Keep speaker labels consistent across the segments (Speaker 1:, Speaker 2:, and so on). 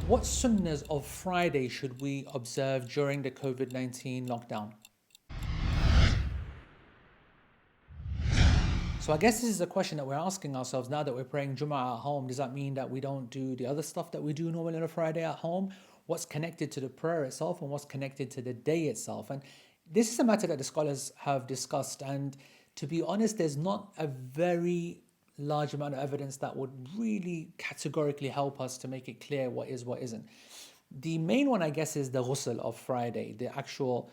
Speaker 1: What sunnahs of Friday should we observe during the COVID-19 lockdown? So I guess this is a question that we're asking ourselves now that we're praying Jumu'ah at home. Does that mean that we don't do the other stuff that we do normally on a Friday at home? What's connected to the prayer itself and what's connected to the day itself? And this is a matter that the scholars have discussed. And to be honest, there's not a very large amount of evidence that would really categorically help us to make it clear what is, what isn't. The main one, I guess, is the ghusl of Friday, the actual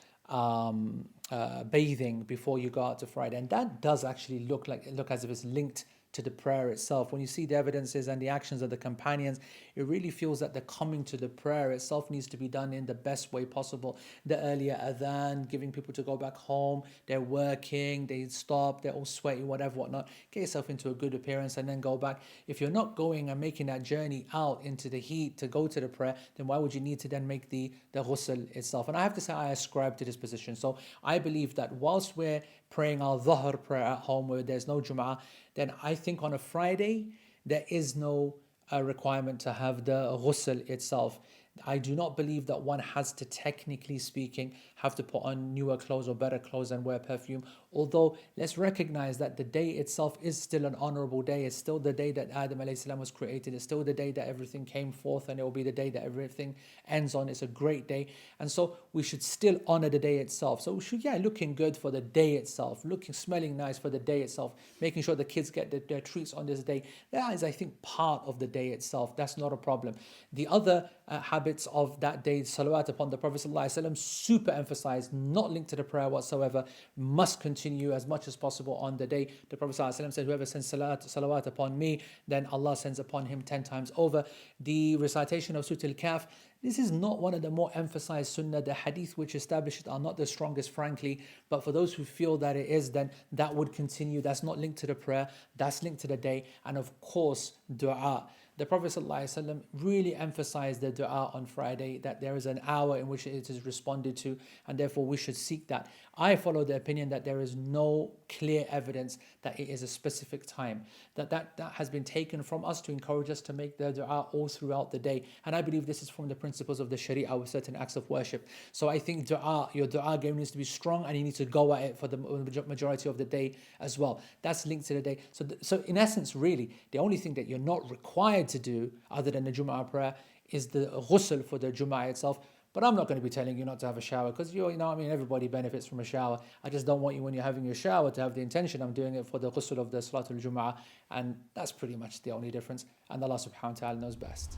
Speaker 1: bathing before you go out to Friday, and that does actually look as if it's linked to the prayer itself. When you see the evidences and the actions of the companions, it really feels that the coming to the prayer itself needs to be done in the best way possible. The earlier adhan, giving people to go back home, they're working, they stop, they're all sweaty, whatnot. Get yourself into a good appearance and then go back. If you're not going and making that journey out into the heat to go to the prayer, then why would you need to then make the ghusl itself? And I have to say, I ascribe to this position. So I believe that whilst we're praying our dhuhr prayer at home where there's no Jumu'ah, then I think on a Friday there is no requirement to have the ghusl itself. I do not believe that one has to, technically speaking, have to put on newer clothes or better clothes and wear perfume. Although, let's recognize that the day itself is still an honorable day. It's still the day that Adam alayhi salam was created. It's still the day that everything came forth, and it will be the day that everything ends on. It's a great day. And so we should still honor the day itself. So we should, looking good for the day itself, smelling nice for the day itself, making sure the kids get their treats on this day. That is, I think, part of the day itself. That's not a problem. The other habits of that day, salawat upon the Prophet ﷺ, super emphasized, not linked to the prayer whatsoever, must continue as much as possible on the day. The Prophet ﷺ said, whoever sends salawat upon me, then Allah sends upon him 10 times over. The recitation of Surah Al-Kahf, this is not one of the more emphasized sunnah. The hadith which establish it are not the strongest, frankly, but for those who feel that it is, then that would continue. That's not linked to the prayer, that's linked to the day. And of course, dua. The Prophet ﷺ really emphasized the dua on Friday, that there is an hour in which it is responded to, and therefore we should seek that. I follow the opinion that there is no clear evidence that it is a specific time, that has been taken from us to encourage us to make the dua all throughout the day. And I believe this is from the principles of the Sharia with certain acts of worship. So I think your dua game needs to be strong, and you need to go at it for the majority of the day as well. That's linked to the day. So in essence, really, the only thing that you're not required to do other than the Jumu'ah prayer is the ghusl for the Jumu'ah itself. But I'm not going to be telling you not to have a shower, because everybody benefits from a shower. I just don't want you, when you're having your shower, to have the intention, I'm doing it for the ghusl of the Salatul Jumu'ah. And that's pretty much the only difference. And Allah subhanahu wa ta'ala knows best.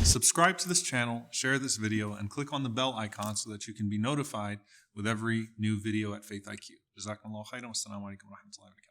Speaker 2: Subscribe to this channel, share this video, and click on the bell icon so that you can be notified with every new video at FaithIQ. Jazakumullah khairan. Wassalamu alaikum wa rahmatullahi wa barakatuh.